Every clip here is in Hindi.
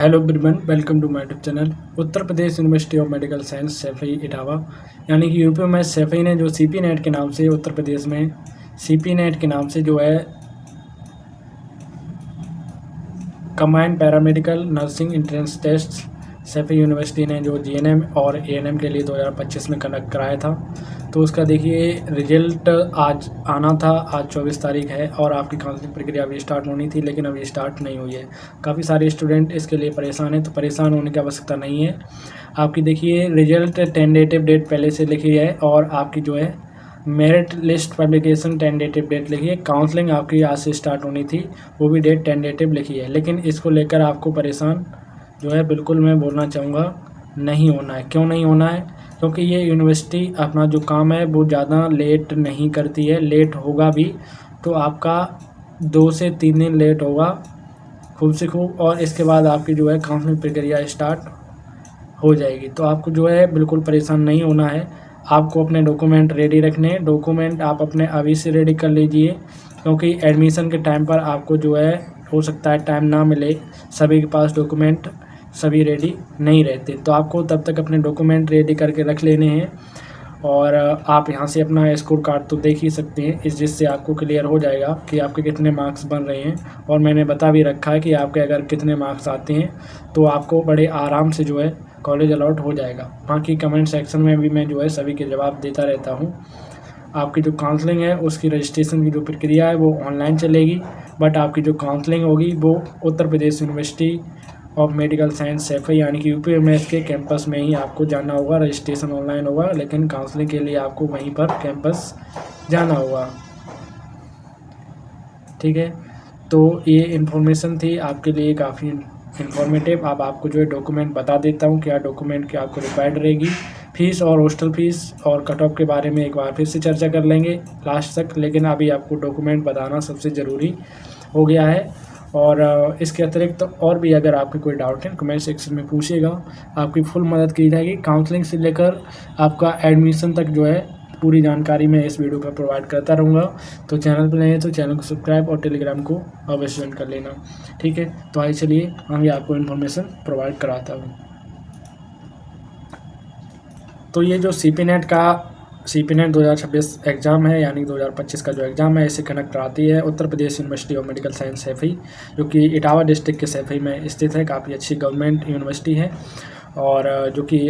Hello everyone, welcome to my YouTube channel. Uttar Pradesh university of medical science Saifai Etawah यानी कि यूपी में सैफई ने जो सीपी नेट के नाम से उत्तर प्रदेश में सीपी नेट के नाम से जो है combined paramedical nursing entrance test Saifai university ने जो जीएनएम और एएनएम के लिए 2025 में कंडक्ट कराया था। तो उसका देखिए रिजल्ट आज आना था। आज 24 तारीख है और आपकी काउंसलिंग प्रक्रिया अभी स्टार्ट होनी थी, लेकिन अभी स्टार्ट नहीं हुई है। काफ़ी सारे स्टूडेंट इसके लिए परेशान हैं, तो परेशान होने की आवश्यकता नहीं है। आपकी देखिए रिजल्ट टेंटेटिव डेट पहले से लिखी है और आपकी जो है merit list publication tentative date लिखी है। काउंसलिंग आपकी आज से स्टार्ट होनी थी, वो भी डेट टेंटेटिव लिखी है। लेकिन इसको लेकर आपको परेशान जो है बिल्कुल मैं बोलना चाहूँगा नहीं होना है। क्यों नहीं होना है? क्योंकि ये यूनिवर्सिटी अपना जो काम है वो ज़्यादा लेट नहीं करती है। लेट होगा भी तो आपका 2 से 3 दिन लेट होगा खूब से खूब, और इसके बाद आपकी जो है काउंसलिंग प्रक्रिया स्टार्ट हो जाएगी। तो आपको जो है बिल्कुल परेशान नहीं होना है। आपको अपने डॉक्यूमेंट रेडी रखने हैं। डॉक्यूमेंट आप अपने अभी से रेडी कर लीजिए, क्योंकि एडमिशन के टाइम पर आपको जो है हो सकता है टाइम ना मिले, सभी के पास डॉक्यूमेंट सभी रेडी नहीं रहते। तो आपको तब तक अपने डॉक्यूमेंट रेडी करके रख लेने हैं। और आप यहाँ से अपना स्कोर कार्ड तो देख ही सकते हैं, जिससे आपको क्लियर हो जाएगा कि आपके कितने मार्क्स बन रहे हैं। और मैंने बता भी रखा है कि आपके अगर कितने मार्क्स आते हैं तो आपको बड़े आराम से जो है कॉलेज अलॉट हो जाएगा। बाकी कमेंट सेक्शन में भी मैं जो है सभी के जवाब देता रहता हूँ। आपकी जो काउंसलिंग है उसकी रजिस्ट्रेशन की जो प्रक्रिया है वो ऑनलाइन चलेगी, बट आपकी जो काउंसलिंग होगी वो Uttar Pradesh university of medical science Saifai यानी कि यूपीएमएस के कैंपस में ही आपको जाना होगा। रजिस्ट्रेशन ऑनलाइन होगा, लेकिन काउंसलिंग के लिए आपको वहीं पर कैंपस जाना होगा। ठीक है, तो ये इन्फॉर्मेशन थी आपके लिए काफ़ी इन्फॉर्मेटिव। अब आपको जो है डॉक्यूमेंट बता देता हूँ क्या डॉक्यूमेंट की आपको रिक्वायर्ड रहेगी। फ़ीस और हॉस्टल फ़ीस और कट ऑफ के बारे में एक बार फिर से चर्चा कर लेंगे लास्ट तक, लेकिन अभी आपको डॉक्यूमेंट बताना सबसे ज़रूरी हो गया है। और इसके अतिरिक्त तो और भी अगर आपके कोई डाउट है कमेंट सेक्शन में पूछिएगा, आपकी फुल मदद की जाएगी। काउंसलिंग से लेकर आपका एडमिशन तक जो है पूरी जानकारी मैं इस वीडियो पर प्रोवाइड करता रहूँगा। तो चैनल पर नए हैं तो चैनल को सब्सक्राइब और टेलीग्राम को अवश्य ज्वाइन कर लेना। ठीक है, तो आइए चलिए आगे आपको इन्फॉर्मेशन प्रोवाइड कराता हूँ। तो ये जो सीपी नेट 2026 एग्ज़ाम है, यानी 2025 का जो एग्ज़ाम है, इसे कंडक्ट कराती है Uttar Pradesh university of medical science Saifai, जो कि इटावा डिस्ट्रिक्ट के सैफई में स्थित है। काफ़ी अच्छी गवर्नमेंट यूनिवर्सिटी है और जो कि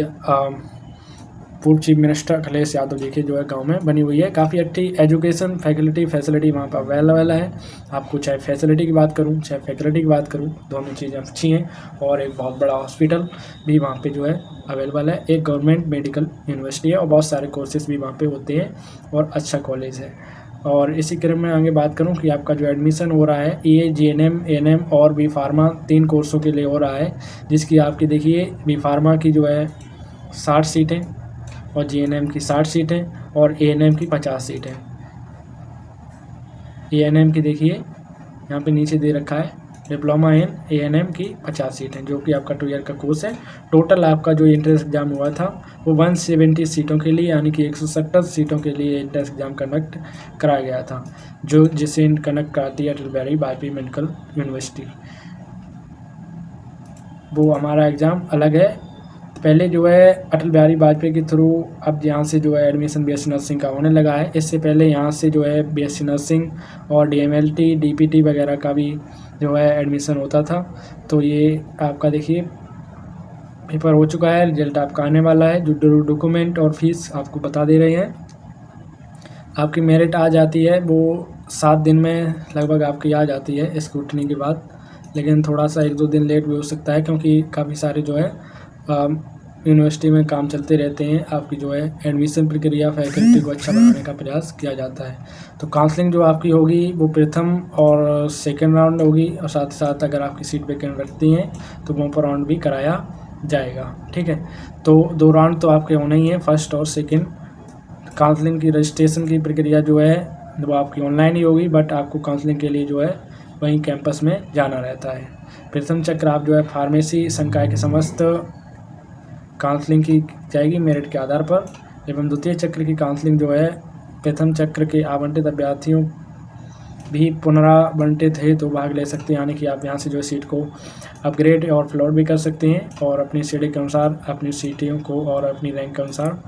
पूर्व चीफ मिनिस्टर अखिलेश यादव जी के जो है गांव में बनी हुई है। काफ़ी अच्छी एजुकेशन फैसिलिटी वहाँ पर अवेलेबल है। आपको चाहे फैसिलिटी की बात करूँ चाहे फैकल्टी की बात करूँ, दोनों चीज़ें अच्छी हैं। और एक बहुत बड़ा हॉस्पिटल भी वहाँ पे जो है अवेलेबल है। एक गवर्नमेंट मेडिकल यूनिवर्सिटी है और बहुत सारे कोर्सेज भी वहाँ पे होते हैं और अच्छा कॉलेज है। और इसी क्रम में आगे बात करूं कि आपका जो एडमिशन हो रहा है ये जीएनएम, एएनएम और बी फार्मा 3 कोर्सों के लिए हो रहा है, जिसकी आपकी देखिए बी फार्मा की जो है 60 सीटें और जीएनएम की 60 सीटें और एएनएम की 50 सीटें। एएनएम की देखिए यहाँ पे नीचे दे रखा है डिप्लोमा इन एएनएम की 50 सीटें, जो कि आपका 2 ईयर का कोर्स है। टोटल आपका जो एंट्रेंस एग्ज़ाम हुआ था वो 170 सीटों के लिए यानी कि 170 सीटों के लिए एंट्रेंस एग्ज़ाम कंडक्ट कराया गया था, जिसे कंडक्ट कराती है अटल बिहारी वाजपेयी मेडिकल यूनिवर्सिटी। वो हमारा एग्ज़ाम अलग है। पहले जो है अटल बिहारी वाजपेयी के थ्रू अब यहाँ से जो है एडमिशन बीएससी नर्सिंग का होने लगा है। इससे पहले यहाँ से जो है बीएससी नर्सिंग और डीएमएलटी, डीपीटी वगैरह का भी जो है एडमिशन होता था। तो ये आपका देखिए पेपर हो चुका है, रिजल्ट आपका आने वाला है। जो डॉक्यूमेंट और फीस आपको बता दे रहे हैं। आपकी मेरिट आ जाती है वो 7 दिन में लगभग आपकी आ जाती है स्क्रूटनी के बाद, लेकिन थोड़ा सा 1-2 दिन लेट भी हो सकता है, क्योंकि काफ़ी सारे जो है यूनिवर्सिटी में काम चलते रहते हैं। आपकी जो है एडमिशन प्रक्रिया फैकल्टी को अच्छा बनाने का प्रयास किया जाता है। तो काउंसलिंग जो आपकी होगी वो प्रथम और सेकंड राउंड होगी, और साथ ही साथ अगर आपकी सीट वैकेंट रखती हैं तो वो राउंड भी कराया जाएगा। ठीक है, तो 2 राउंड तो आपके होने ही हैं, फर्स्ट और सेकेंड। काउंसलिंग की रजिस्ट्रेशन की प्रक्रिया जो है वो आपकी ऑनलाइन ही होगी, बट आपको काउंसलिंग के लिए जो है वहीं कैंपस में जाना रहता है। प्रथम चक्र आप जो है फार्मेसी संकाय के समस्त काउंसलिंग की जाएगी मेरिट के आधार पर, एवं द्वितीय चक्र की काउंसलिंग जो है प्रथम चक्र के आवंटित अभ्यर्थियों भी पुनरावंटित है तो भाग ले सकते हैं, यानी कि आप यहाँ से जो है सीट को अपग्रेड और फ्लोट भी कर सकते हैं और अपनी सीढ़ी के अनुसार अपनी सीटों को और अपनी रैंक के अनुसार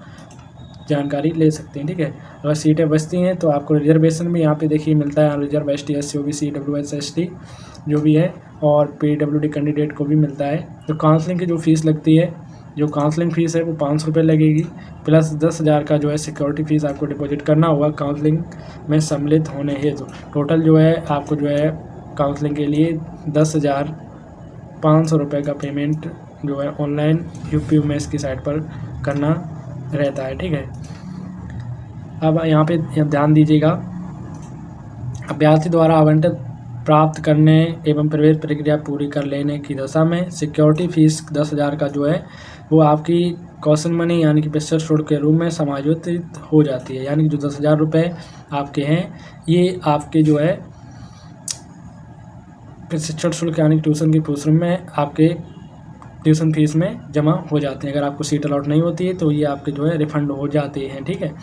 जानकारी ले सकते हैं। ठीक है, अगर सीटें बचती हैं तो आपको रिजर्वेशन भी यहाँ पे देखिए मिलता है, reserve ST SC OBC EWS ST जो भी है, और PWD कैंडिडेट को भी मिलता है। तो काउंसलिंग की जो फ़ीस लगती है, जो काउंसलिंग फ़ीस है वो 500 रुपये लगेगी, प्लस 10,000 का जो है सिक्योरिटी फ़ीस आपको डिपॉजिट करना होगा काउंसलिंग में सम्मिलित होने हेतु। टोटल जो है आपको जो है काउंसलिंग के लिए 10,500 रुपये का पेमेंट जो है ऑनलाइन UP UMS की साइट पर करना रहता है। ठीक है, अब यहाँ पे ध्यान दीजिएगा, अभ्यर्थी द्वारा आवंटित प्राप्त करने एवं प्रवेश प्रक्रिया पूरी कर लेने की दशा में सिक्योरिटी फीस 10,000 का जो है वो आपकी कॉशन मनी यानी कि प्रशिक्षण शुल्क के रूप में समायोजित हो जाती है। यानी कि जो 10,000 रुपये आपके हैं ये आपके जो है प्रशिक्षण शुल्क यानी कि ट्यूशन की फीस में आपके ट्यूशन फीस में जमा हो जाते हैं। अगर आपको सीट अलॉट नहीं होती है तो ये आपके जो है रिफंड हो जाते हैं। ठीक है,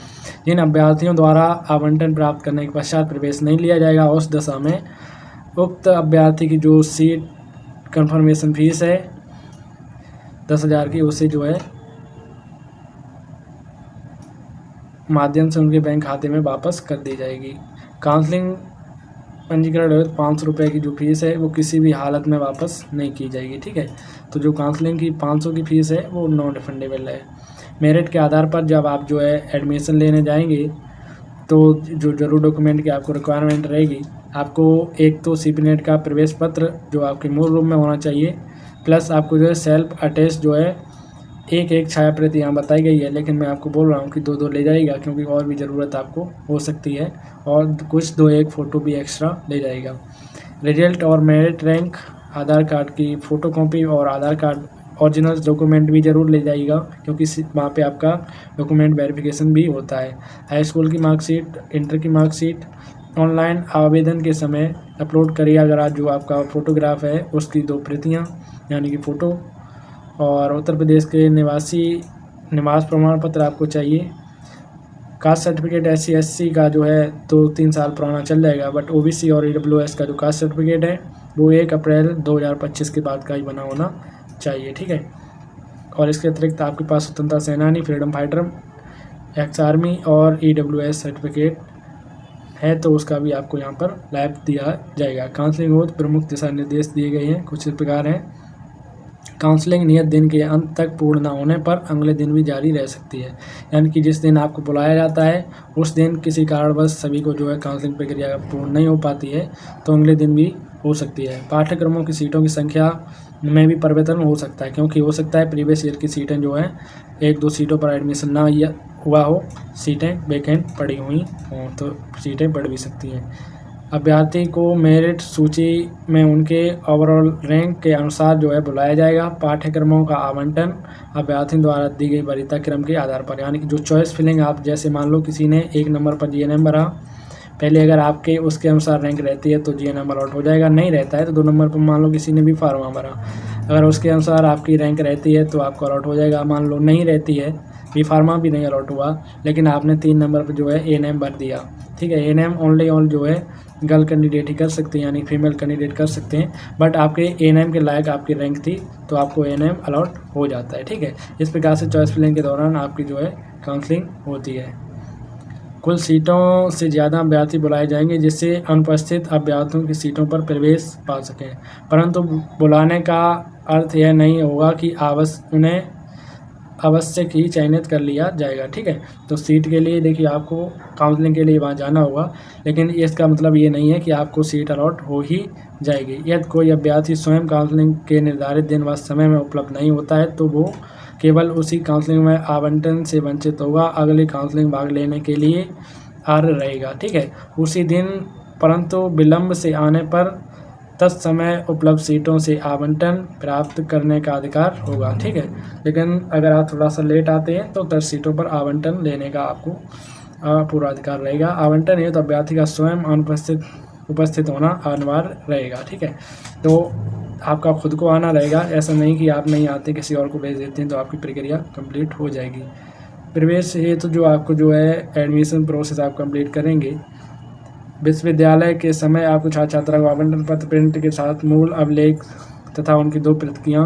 जिन अभ्यर्थियों द्वारा आवंटन प्राप्त करने के पश्चात प्रवेश नहीं लिया जाएगा उस दशा में उक्त अभ्यर्थी की जो सीट कंफर्मेशन फीस है 10,000 की, उसे जो है माध्यम से उनके बैंक खाते में वापस कर दी जाएगी। काउंसलिंग पंजीकरण 500 रुपये की जो फीस है वो किसी भी हालत में वापस नहीं की जाएगी। ठीक है, तो जो काउंसलिंग की 500 की फ़ीस है वो नॉन रिफंडेबल है। मेरिट के आधार पर जब आप जो है एडमिशन लेने जाएंगे तो जो जरूर डॉक्यूमेंट की आपको रिक्वायरमेंट रहेगी, आपको एक तो CP नेट का प्रवेश पत्र जो आपके मूल रूप में होना चाहिए, प्लस आपको जो है सेल्फ अटेस्ट जो है एक छाया प्रति यहाँ बताई गई है, लेकिन मैं आपको बोल रहा हूँ कि 2 ले जाएगा क्योंकि और भी ज़रूरत आपको हो सकती है, और कुछ 2 फ़ोटो भी एक्स्ट्रा ले जाएगा। रिजल्ट और मेरिट रैंक, आधार कार्ड की फ़ोटोकॉपी और आधार कार्ड ओरिजिनल डॉक्यूमेंट भी ज़रूर ले जाइएगा क्योंकि वहाँ पे आपका डॉक्यूमेंट वेरिफिकेशन भी होता है। हाई स्कूल की मार्कशीट, इंटर की मार्कशीट ऑनलाइन आवेदन के समय अपलोड करिए। अगर आज जो आपका फ़ोटोग्राफ है उसकी 2 प्रतियाँ यानी कि फ़ोटो, और उत्तर प्रदेश के निवास प्रमाण पत्र आपको चाहिए। कास्ट सर्टिफिकेट SC SC का जो है 2-3 साल पुराना चल जाएगा, बट OBC और EWS का जो कास्ट सर्टिफिकेट है वो 1 अप्रैल 2025 के बाद का ही बना होना चाहिए। ठीक है, और इसके अतिरिक्त आपके पास स्वतंत्रता सेनानी, फ्रीडम फाइटर, एक्स आर्मी और EWS सर्टिफिकेट है तो उसका भी आपको यहाँ पर लाभ दिया जाएगा। काउंसलिंग हो प्रमुख दिशा निर्देश दिए गए हैं, कुछ इस प्रकार हैं। काउंसलिंग नियत दिन के अंत तक पूर्ण न होने पर अगले दिन भी जारी रह सकती है, यानी कि जिस दिन आपको बुलाया जाता है उस दिन किसी कारणवश सभी को जो है काउंसलिंग प्रक्रिया पूर्ण नहीं हो पाती है तो अगले दिन भी हो सकती है। पाठ्यक्रमों की सीटों की संख्या में भी परिवर्तन हो सकता है, क्योंकि हो सकता है प्रीवियस ईयर की सीटें जो हैं 1-2 सीटों पर एडमिशन ना हुआ हो, सीटें वैकेंट पड़ी हुई हों तो सीटें बढ़ भी सकती हैं। अभ्यर्थी को मेरिट सूची में उनके ओवरऑल रैंक के अनुसार जो है बुलाया जाएगा। पाठ्यक्रमों का आवंटन अभ्यर्थी द्वारा दी गई वरीयता क्रम के आधार पर, यानी कि जो चॉइस फिलिंग आप जैसे मान लो किसी ने 1 नंबर पर GNM भरा, पहले अगर आपके उसके अनुसार रैंक रहती है तो GNM अलॉट हो जाएगा, नहीं रहता है तो 2 नंबर पर मान लो किसी ने भी फार्मा भरा, अगर उसके अनुसार आपकी रैंक रहती है तो आपको अलॉट हो जाएगा। मान लो नहीं रहती है, बी फार्मा भी नहीं अलॉट हुआ, लेकिन आपने 3 नंबर पर जो है ANM भर दिया, ठीक है, ANM ओनली जो है गर्ल कैंडिडेट ही कर सकते हैं, यानी फीमेल कैंडिडेट कर सकते हैं, बट आपके ANM के लायक आपकी रैंक थी तो आपको ANM अलॉट हो जाता है। ठीक है, इस प्रकार से चॉइस फिलिंग के दौरान आपकी जो है काउंसलिंग होती है। कुल सीटों से ज़्यादा अभ्यर्थी बुलाए जाएंगे जिससे अनुपस्थित अभ्यर्थियों की सीटों पर प्रवेश पा सकें, परंतु बुलाने का अर्थ यह नहीं होगा कि उन्हें आवश्यक ही चयनित कर लिया जाएगा। ठीक है, तो सीट के लिए देखिए आपको काउंसलिंग के लिए वहाँ जाना होगा, लेकिन इसका मतलब ये नहीं है कि आपको सीट अलॉट हो ही जाएगी। यदि कोई अभ्यर्थी स्वयं काउंसलिंग के निर्धारित दिन व समय में उपलब्ध नहीं होता है तो वो केवल उसी काउंसलिंग में आवंटन से वंचित होगा, अगली काउंसलिंग भाग लेने के लिए अर्ह रहेगा। ठीक है, उसी दिन, परंतु विलम्ब से आने पर तत्समय उपलब्ध सीटों से आवंटन प्राप्त करने का अधिकार होगा। ठीक है, लेकिन अगर आप थोड़ा सा लेट आते हैं तो 10 सीटों पर आवंटन लेने का आपको पूरा अधिकार रहेगा। आवंटन है तो अभ्यर्थी का स्वयं उपस्थित होना अनिवार्य रहेगा। ठीक है, तो आपका खुद को आना रहेगा, ऐसा नहीं कि आप नहीं आते किसी और को भेज देते हैं तो आपकी प्रक्रिया कंप्लीट हो जाएगी। प्रवेश हेतु जो आपको जो है एडमिशन प्रोसेस आप कंप्लीट करेंगे विश्वविद्यालय के समय आपको छात्र छात्रा को आवंटन पत्र प्रिंट के साथ मूल अभिलेख तथा उनकी 2 प्रतियाँ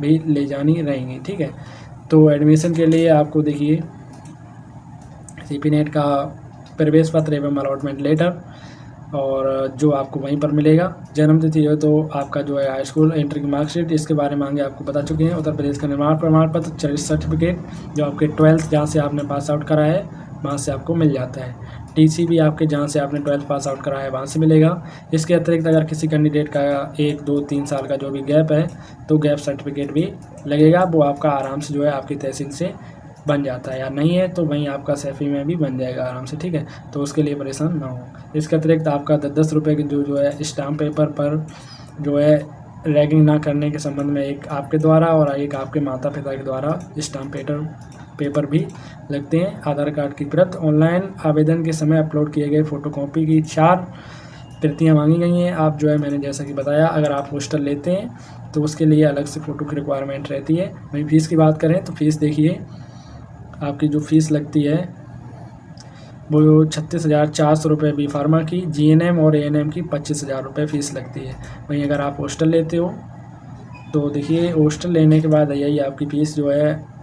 भी ले जानी रहेंगी। ठीक है, तो एडमिशन के लिए आपको देखिए CP नेट का प्रवेश पत्र एवं अलॉटमेंट लेटर और जो आपको वहीं पर मिलेगा। जन्म तिथि हो तो आपका जो है हाई स्कूल एंट्री की मार्कशीट, इसके बारे में आगे आपको बता चुके हैं। उत्तर प्रदेश का निर्माण प्रमाण पत्र, चरित्र सर्टिफिकेट, जो आपके 12th जहाँ से आपने पास आउट करा है वहाँ से आपको मिल जाता है। TC भी आपके जहाँ से आपने 12th पास आउट करा है वहाँ से मिलेगा। इसके अतिरिक्त अगर किसी कैंडिडेट का 1, 2, 3 साल का जो भी गैप है तो गैप सर्टिफिकेट भी लगेगा, वो आपका आराम से जो है आपकी तहसील से बन जाता है, या नहीं है तो वहीं आपका सैफी में भी बन जाएगा आराम से। ठीक है, तो उसके लिए परेशान ना हो। इसके अतिरिक्त आपका 10-10 रुपये की जो है स्टाम्प पेपर पर जो है रैगिंग ना करने के संबंध में एक आपके द्वारा और एक आपके माता पिता के द्वारा स्टाम्प पेपर भी लगते हैं। आधार कार्ड की प्रत, ऑनलाइन आवेदन के समय अपलोड किए गए फ़ोटोकॉपी की 4 प्रतियाँ मांगी गई हैं। आप जो है मैंने जैसा कि बताया, अगर आप हॉस्टल लेते हैं तो उसके लिए अलग से फ़ोटो की रिक्वायरमेंट रहती है। वहीं फ़ीस की बात करें तो फ़ीस देखिए, आपकी जो फ़ीस लगती है वो 36,400 रुपये बी फार्मा की, GNM और ANM की 25,000 रुपये फ़ीस लगती है। वहीं अगर आप हॉस्टल लेते हो तो देखिए हॉस्टल लेने के बाद यही आपकी फ़ीस जो है,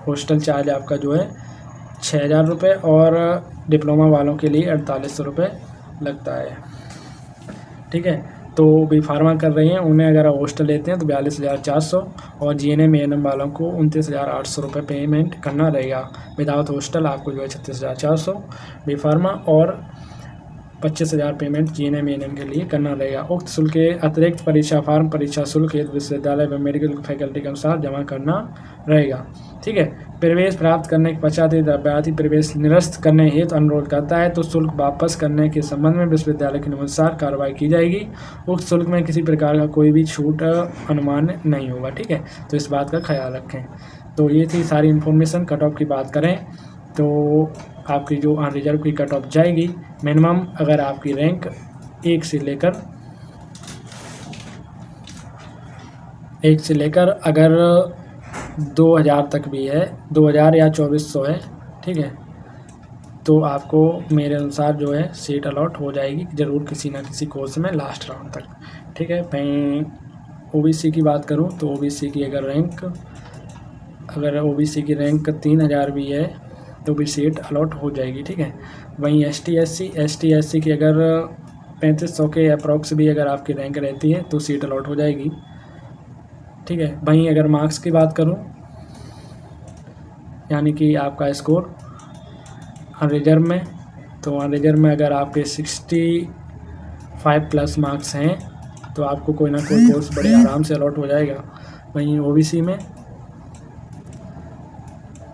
हॉस्टल चार्ज आपका जो है 6,000 रुपये और डिप्लोमा वालों के लिए 4800 रुपये लगता है। ठीक है, तो बी फार्मा कर रहे हैं उन्हें अगर आप हॉस्टल लेते हैं तो 42,400 और GNM ANM वालों को 29,800 रुपये पेमेंट करना रहेगा। विदाउट हॉस्टल आपको जो है 36,400 बी फार्मा और 25,000 पेमेंट GNM ANM के लिए करना रहेगा। उक्त शुल्क के अतिरिक्त परीक्षा फार्म परीक्षा शुल्क हेतु विश्वविद्यालय व मेडिकल फैकल्टी के अनुसार जमा करना रहेगा। ठीक है, प्रवेश प्राप्त करने के पश्चात यदि अभ्यर्थी प्रवेश निरस्त करने हेतु अनुरोध करता है तो शुल्क वापस करने के संबंध में विश्वविद्यालय के अनुसार कार्रवाई की जाएगी। उक्त शुल्क में किसी प्रकार का कोई भी छूट अनुमान नहीं होगा। ठीक है, तो इस बात का ख्याल रखें। तो ये थी सारी इन्फॉर्मेशन। कट ऑफ की बात करें तो आपकी जो अनरिजर्व की कट ऑफ जाएगी, मिनिमम अगर आपकी रैंक 1 से लेकर अगर 2000 तक भी है, 2000 या 2400 है, ठीक है, तो आपको मेरे अनुसार जो है सीट अलॉट हो जाएगी ज़रूर किसी ना किसी कोर्स में लास्ट राउंड तक। ठीक है, मैं OBC की बात करूं तो OBC की अगर OBC की रैंक 3000 भी है तो भी सीट अलॉट हो जाएगी। ठीक है, वहीं ST SC की अगर 3500 के अप्रॉक्स भी अगर आपकी रैंक रहती है तो सीट अलॉट हो जाएगी। ठीक है, वहीं अगर मार्क्स की बात करूं, यानी कि आपका स्कोर अनरिजर्व में, तो अनरिजर्व में अगर आपके 65 प्लस मार्क्स हैं तो आपको कोई ना कोई कोर्स बड़े आराम से अलॉट हो जाएगा। वहीं OBC में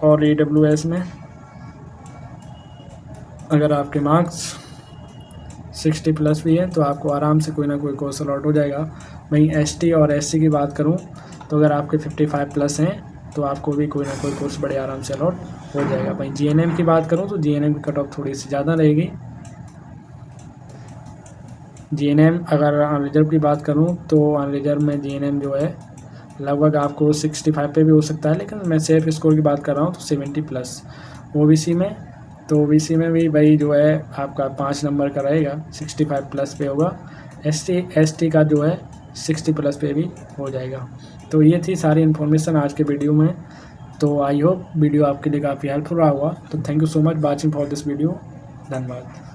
और AWS में अगर आपके मार्क्स 60 प्लस भी है तो आपको आराम से कोई ना कोई कोर्स अलॉट हो जाएगा। वहीं ST और SC की बात करूं तो अगर आपके 55 प्लस हैं तो आपको भी कोई ना कोई कोर्स बड़े आराम से अलॉट हो जाएगा। वहीं GNM की बात करूं तो GNM की कट ऑफ थोड़ी सी ज़्यादा रहेगी। GNM अगर अनरिजर्व की बात करूं तो अनरिजर्व में GNM जो है लगभग आपको 65 पे भी हो सकता है, लेकिन मैं सेफ स्कोर की बात कर रहा हूं तो 70 प्लस। OBC में तो OBC में भी भाई जो है आपका 5 नंबर का रहेगा, 65 प्लस पे होगा। ST का जो है 60 प्लस पे भी हो जाएगा। तो ये थी सारी इन्फॉर्मेशन आज के वीडियो में। तो आई होप वीडियो आपके लिए काफ़ी हेल्पफुल रहा होगा। तो thank you so much watching for this video. धन्यवाद।